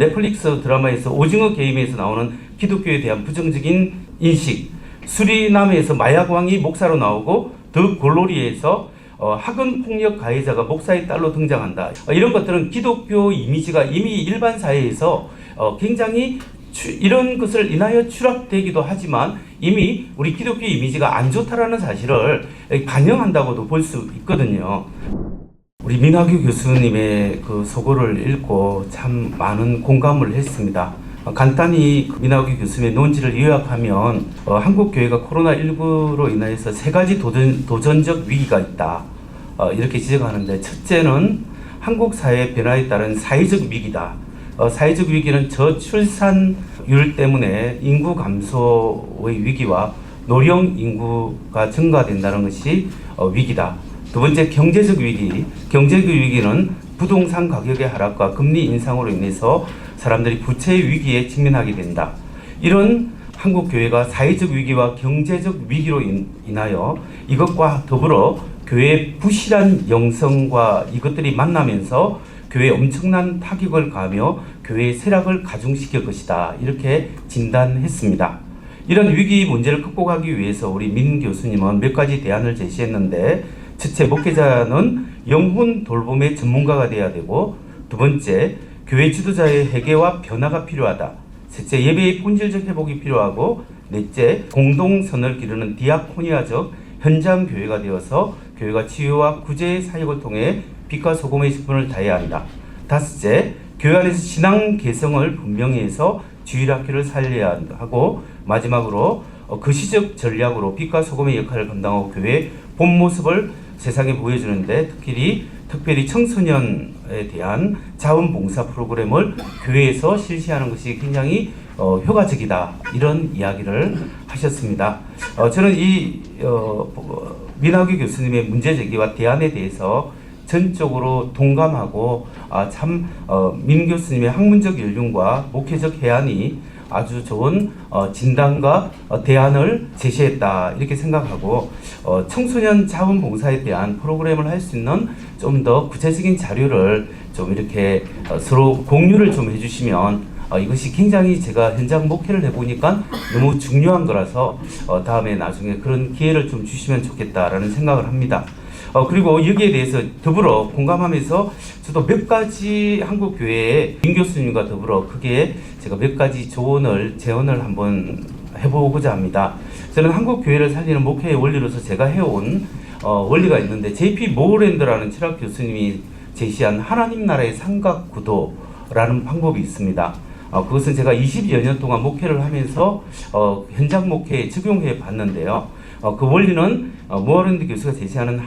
넷플릭스 드라마에서 오징어 게임에서 나오는 기독교에 대한 부정적인 인식, 수리남에서 마약왕이 목사로 나오고 더 골로리에서 학원 폭력 가해자가 목사의 딸로 등장한다. 이런 것들은 기독교 이미지가 이미 일반 사회에서 굉장히 이런 것을 인하여 추락되기도 하지만 이미 우리 기독교 이미지가 안 좋다라는 사실을 반영한다고도 볼 수 있거든요. 우리 민학규 교수님의 그 소고를 읽고 참 많은 공감을 했습니다. 간단히 민학규 교수님의 논지를 요약하면 한국 교회가 코로나19로 인해서 세 가지 도전적 위기가 있다. 이렇게 지적하는데, 첫째는 한국 사회 변화에 따른 사회적 위기다. 사회적 위기는 저출산율 때문에 인구 감소의 위기와 노령 인구가 증가된다는 것이 위기다. 두 번째, 경제적 위기. 경제적 위기는 부동산 가격의 하락과 금리 인상으로 인해서 사람들이 부채의 위기에 직면하게 된다. 이런 한국 교회가 사회적 위기와 경제적 위기로 인하여 이것과 더불어 교회의 부실한 영성과 이것들이 만나면서 교회에 엄청난 타격을 가하며 교회의 쇠락을 가중시킬 것이다. 이렇게 진단했습니다. 이런 위기 문제를 극복하기 위해서 우리 민 교수님은 몇 가지 대안을 제시했는데, 첫째, 목회자는 영혼 돌봄의 전문가가 되어야 되고, 두 번째, 교회 지도자의 회개와 변화가 필요하다. 셋째, 예배의 본질적 회복이 필요하고, 넷째, 공동선을 기르는 디아코니아적 현장 교회가 되어서 교회가 치유와 구제 사역을 통해 빛과 소금의 직분을 다해야 한다. 다섯째, 교회 안에서 신앙 개성을 분명히 해서 주일학교를 살려야 하고, 마지막으로 거시적 전략으로 빛과 소금의 역할을 감당하고 교회의 본 모습을 세상에 보여주는데, 특별히 청소년에 대한 자원봉사 프로그램을 교회에서 실시하는 것이 굉장히 효과적이다. 이런 이야기를 하셨습니다. 저는 이 민학규 교수님의 문제제기와 대안에 대해서 전적으로 동감하고 민 교수님의 학문적 연륜과 목회적 해안이 아주 좋은 진단과 대안을 제시했다, 이렇게 생각하고, 청소년 자원봉사에 대한 프로그램을 할 수 있는 좀 더 구체적인 자료를 좀 이렇게 서로 공유를 좀 해주시면, 이것이 굉장히 제가 현장 목회를 해보니까 너무 중요한 거라서 다음에 나중에 그런 기회를 좀 주시면 좋겠다라는 생각을 합니다. 그리고 여기에 대해서 더불어 공감하면서 저도 몇 가지 한국 교회의 민 교수님과 더불어 크게 제가 몇 가지 제언을 한번 해보고자 합니다. 저는 한국 교회를 살리는 목회의 원리로서 제가 해온 원리가 있는데, J.P. 모어랜드라는 철학 교수님이 제시한 하나님 나라의 삼각구도라는 방법이 있습니다. 그것은 제가 20여 년 동안 목회를 하면서 현장 목회에 적용해 봤는데요. 그 원리는 모어랜드 교수가 제시하는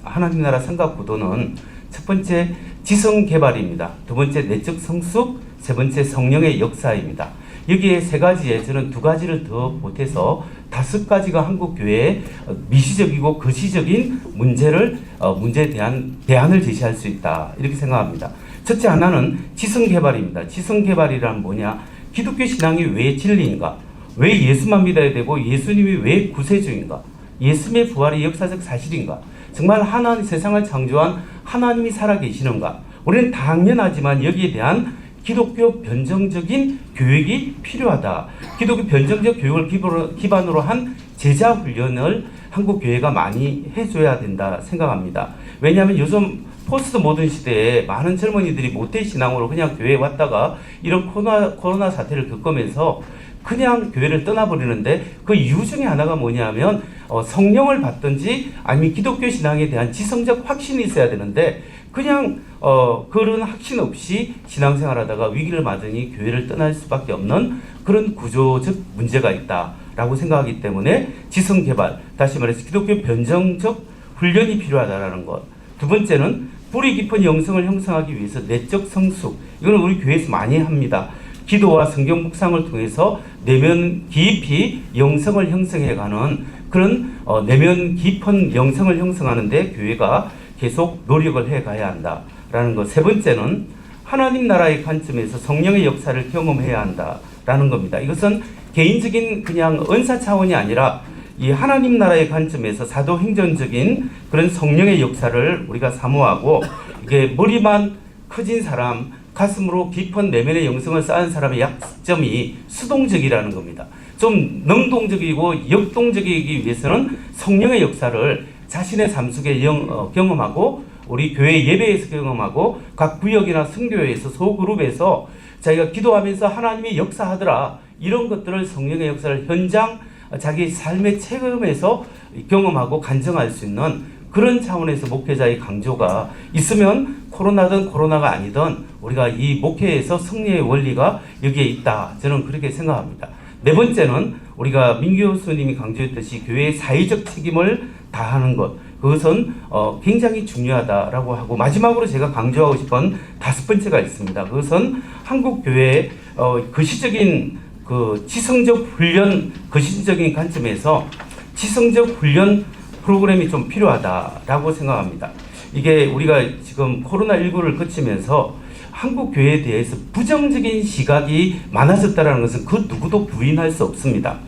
하나님 나라 삼각구도는, 첫 번째 지성 개발입니다. 두 번째 내적 성숙, 세 번째 성령의 역사입니다. 여기에 세 가지에 저는 두 가지를 더 보태서 다섯 가지가 한국 교회의 미시적이고 거시적인 문제에 대한 대안을 제시할 수 있다, 이렇게 생각합니다. 첫째 하나는 지성 개발입니다. 지성 개발이란 뭐냐? 기독교 신앙이 왜 진리인가? 왜 예수만 믿어야 되고 예수님이 왜 구세주인가? 예수님의 부활이 역사적 사실인가? 정말 세상을 창조한 하나님이 살아계시는가? 우리는 당연하지만 여기에 대한 기독교 변정적인 교육이 필요하다. 기독교 변정적 교육을 기반으로 한 제자 훈련을 한국 교회가 많이 해줘야 된다 생각합니다. 왜냐하면 요즘 포스트 모던 시대에 많은 젊은이들이 모태신앙으로 그냥 교회에 왔다가 이런 코로나 사태를 겪으면서 그냥 교회를 떠나버리는데, 그 이유 중에 하나가 뭐냐면 성령을 받든지 아니면 기독교 신앙에 대한 지성적 확신이 있어야 되는데, 그냥 그런 확신 없이 신앙생활하다가 위기를 맞으니 교회를 떠날 수밖에 없는 그런 구조적 문제가 있다라고 생각하기 때문에 지성개발, 다시 말해서 기독교 변정적 훈련이 필요하다라는 것. 두 번째는 뿌리 깊은 영성을 형성하기 위해서 내적 성숙, 이거는 우리 교회에서 많이 합니다. 기도와 성경 묵상을 통해서 내면 깊이 영성을 형성해가는 그런 내면 깊은 영성을 형성하는데 교회가 계속 노력을 해가야 한다라는 것. 세 번째는 하나님 나라의 관점에서 성령의 역사를 경험해야 한다라는 겁니다. 이것은 개인적인 그냥 은사 차원이 아니라 이 하나님 나라의 관점에서 사도행전적인 그런 성령의 역사를 우리가 사모하고, 이게 머리만 커진 사람, 가슴으로 깊은 내면의 영성을 쌓은 사람의 약점이 수동적이라는 겁니다. 좀 능동적이고 역동적이기 위해서는 성령의 역사를 자신의 삶 속에 경험하고 우리 교회 예배에서 경험하고 각 구역이나 선교회에서 소그룹에서 자기가 기도하면서 하나님이 역사하더라 이런 것들을 성령의 역사를 현장 자기 삶의 체험에서 경험하고 간증할 수 있는 그런 차원에서 목회자의 강조가 있으면 코로나든 코로나가 아니든 우리가 이 목회에서 승리의 원리가 여기에 있다. 저는 그렇게 생각합니다. 네 번째는 우리가 민규 스님이 강조했듯이 교회의 사회적 책임을 다하는 것. 그것은 굉장히 중요하다라고 하고 마지막으로 제가 강조하고 싶은 다섯 번째가 있습니다. 그것은 한국 교회의 거시적인 그 지성적 훈련, 거시적인 관점에서 지성적 훈련 프로그램이 좀 필요하다라고 생각합니다. 이게 우리가 지금 코로나19를 거치면서 한국 교회에 대해서 부정적인 시각이 많아졌다는 것은 그 누구도 부인할 수 없습니다.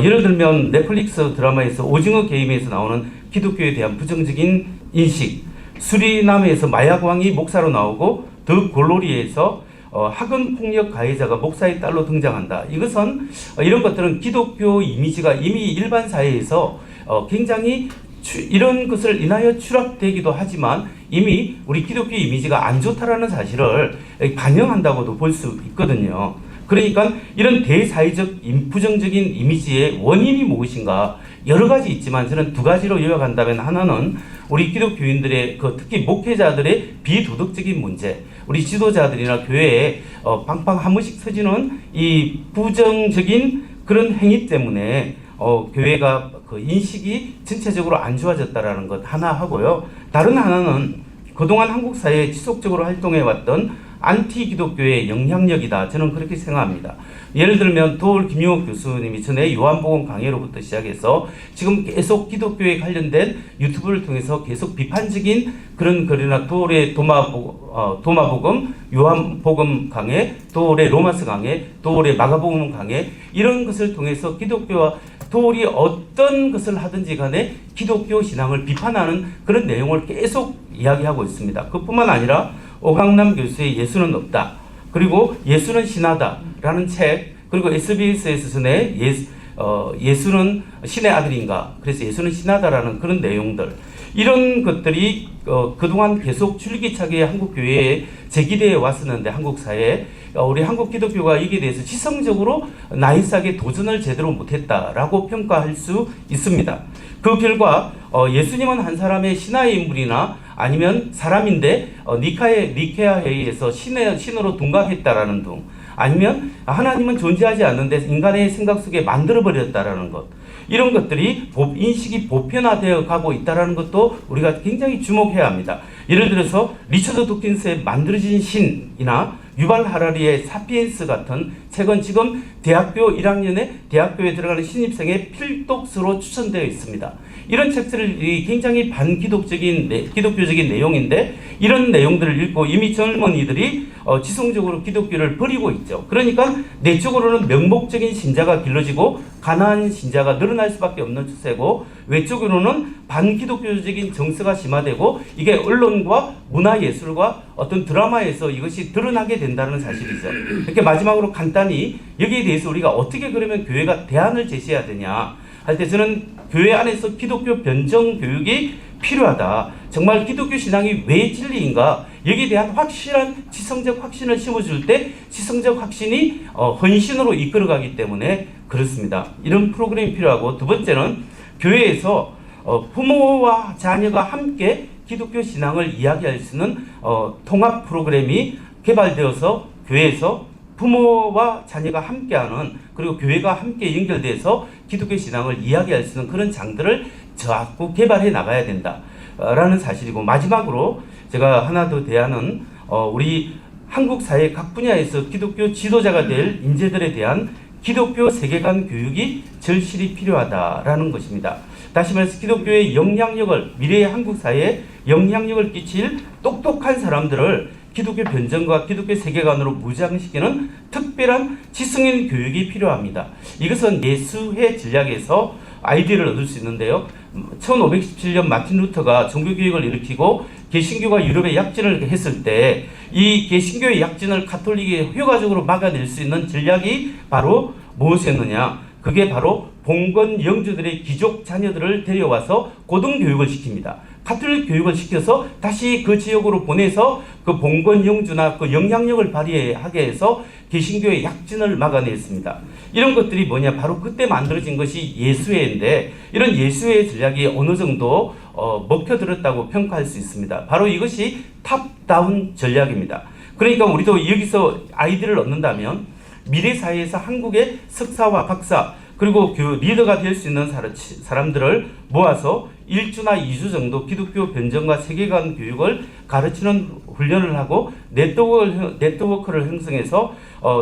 예를 들면 넷플릭스 드라마에서 오징어 게임에서 나오는 기독교에 대한 부정적인 인식, 수리남에서 마약왕이 목사로 나오고 더 골로리에서 학원 폭력 가해자가 목사의 딸로 등장한다. 이것은 이런 것들은 기독교 이미지가 이미 일반 사회에서 굉장히 이런 것을 인하여 추락되기도 하지만 이미 우리 기독교 이미지가 안 좋다라는 사실을 반영한다고도 볼 수 있거든요. 그러니까 이런 대사회적 부정적인 이미지의 원인이 무엇인가 여러 가지 있지만 저는 두 가지로 요약한다면 하나는 우리 기독교인들의 특히 목회자들의 비도덕적인 문제, 우리 지도자들이나 교회에 방방 한 번씩 터지는 이 부정적인 그런 행위 때문에 교회가 그 인식이 전체적으로 안 좋아졌다라는 것 하나 하고요. 다른 하나는 그동안 한국 사회에 지속적으로 활동해왔던 안티 기독교의 영향력이다. 저는 그렇게 생각합니다. 예를 들면 도올 김용옥 교수님이 전에 요한복음 강해로부터 시작해서 지금 계속 기독교에 관련된 유튜브를 통해서 계속 비판적인 그런 글이나 도올의 도마복음, 요한복음 강해, 도올의 로마서 강해, 도올의 마가복음 강해 이런 것을 통해서 기독교와 도올이 어떤 것을 하든지 간에 기독교 신앙을 비판하는 그런 내용을 계속 이야기하고 있습니다. 그뿐만 아니라 오강남 교수의 예수는 없다. 그리고 예수는 신하다라는 책, 그리고 SBS에서 전에 예수는 신의 아들인가. 그래서 예수는 신하다라는 그런 내용들. 이런 것들이 그동안 계속 줄기차게 한국 교회에 제기되어 왔었는데 한국 사회에 우리 한국 기독교가 이게 대해서 지성적으로 나이스하게 도전을 제대로 못했다라고 평가할 수 있습니다. 그 결과 예수님은 한 사람의 신하의 인물이나 아니면 사람인데 니케아 회의에서 신으로 둔갑했다라는 등 아니면 하나님은 존재하지 않는데 인간의 생각 속에 만들어버렸다라는 것 이런 것들이 인식이 보편화되어 가고 있다는 것도 우리가 굉장히 주목해야 합니다. 예를 들어서 리처드 도킨스의 만들어진 신이나 유발 하라리의 사피엔스 같은 책은 지금 대학교 1학년에 대학교에 들어가는 신입생의 필독서로 추천되어 있습니다. 이런 책들이 굉장히 반기독적인 기독교적인 내용인데 이런 내용들을 읽고 이미 젊은이들이 지성적으로 기독교를 버리고 있죠. 그러니까 내적으로는 명목적인 신자가 길러지고 가난한 신자가 늘어날 수밖에 없는 추세고 외적으로는 반기독교적인 정서가 심화되고 이게 언론과 문화예술과 어떤 드라마에서 이것이 드러나게 된다는 사실이죠. 이렇게 마지막으로 간단히 여기에 대해서 우리가 어떻게 그러면 교회가 대안을 제시해야 되냐 할 때 저는 교회 안에서 기독교 변정 교육이 필요하다. 정말 기독교 신앙이 왜 진리인가? 여기에 대한 확실한 지성적 확신을 심어줄 때 지성적 확신이 헌신으로 이끌어가기 때문에 그렇습니다. 이런 프로그램이 필요하고 두 번째는 교회에서 부모와 자녀가 함께 기독교 신앙을 이야기할 수 있는 통합 프로그램이 개발되어서 교회에서 부모와 자녀가 함께하는 그리고 교회가 함께 연결돼서 기독교 신앙을 이야기할 수 있는 그런 장들을 자꾸 개발해 나가야 된다라는 사실이고 마지막으로 제가 하나 더 대안은 우리 한국 사회 각 분야에서 기독교 지도자가 될 인재들에 대한 기독교 세계관 교육이 절실히 필요하다라는 것입니다. 다시 말해서 기독교의 영향력을 미래의 한국 사회에 영향력을 끼칠 똑똑한 사람들을 기독교 변정과 기독교 세계관으로 무장시키는 특별한 지성인 교육이 필요합니다. 이것은 예수회 전략에서 아이디어를 얻을 수 있는데요. 1517년 마틴 루터가 종교개혁을 일으키고 개신교가 유럽에 약진을 했을 때 이 개신교의 약진을 가톨릭이 효과적으로 막아낼 수 있는 전략이 바로 무엇이었느냐? 그게 바로 봉건 영주들의 귀족 자녀들을 데려와서 고등교육을 시킵니다. 가톨릭 교육을 시켜서 다시 그 지역으로 보내서 그 봉건 영주나 그 영향력을 발휘하게 해서 개신교의 약진을 막아냈습니다. 이런 것들이 뭐냐? 바로 그때 만들어진 것이 예수회인데 이런 예수회 전략이 어느 정도 먹혀들었다고 평가할 수 있습니다. 바로 이것이 탑다운 전략입니다. 그러니까 우리도 여기서 아이디어를 얻는다면 미래 사회에서 한국의 석사와 박사 그리고 그 리더가 될 수 있는 사람들을 모아서 1주나 2주 정도 기독교 변정과 세계관 교육을 가르치는 훈련을 하고 네트워크를 형성해서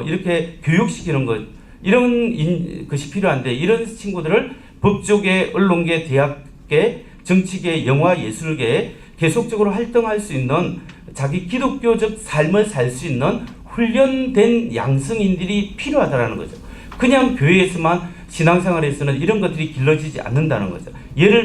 이렇게 교육시키는 것 이런 것이 필요한데 이런 친구들을 법조계, 언론계, 대학계, 정치계, 영화, 예술계에 계속적으로 활동할 수 있는 자기 기독교적 삶을 살 수 있는 훈련된 양성인들이 필요하다는 거죠. 그냥 교회에서만 신앙생활에서는 이런 것들이 길러지지 않는다는 거죠.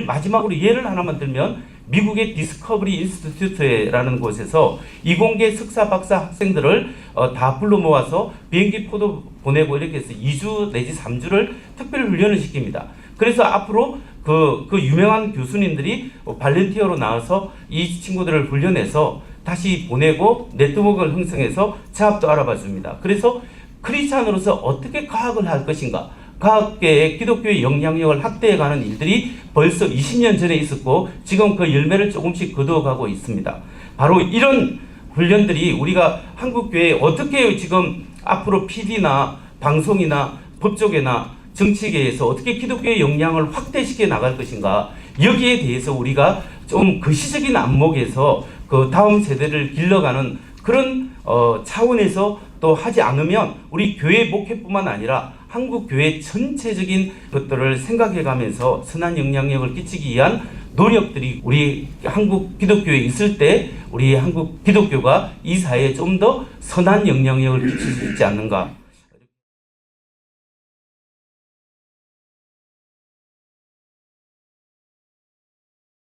마지막으로 예를 하나만 들면 미국의 디스커버리 인스티튜트라는 곳에서 이공계 석사 박사 학생들을 다 불러 모아서 비행기 표도 보내고 이렇게 해서 2주 내지 3주를 특별 훈련을 시킵니다. 그래서 앞으로 그 유명한 교수님들이 발렌티어로 나와서 이 친구들을 훈련해서 다시 보내고 네트워크를 형성해서 자업도 알아봐 줍니다. 그래서 크리스찬으로서 어떻게 과학을 할 것인가, 과학계의 기독교의 영향력을 확대해가는 일들이 벌써 20년 전에 있었고 지금 그 열매를 조금씩 거두어가고 있습니다. 바로 이런 훈련들이 우리가 한국교회에 어떻게 지금 앞으로 PD나 방송이나 법조계나 정치계에서 어떻게 기독교의 영향을 확대시켜 나갈 것인가, 여기에 대해서 우리가 좀 거시적인 안목에서 그 다음 세대를 길러가는 그런 차원에서 또 하지 않으면 우리 교회 목회뿐만 아니라 한국 교회 전체적인 것들을 생각해가면서 선한 영향력을 끼치기 위한 노력들이 우리 한국 기독교에 있을 때 우리 한국 기독교가 이 사회에 좀 더 선한 영향력을 끼칠 수 있지 않는가.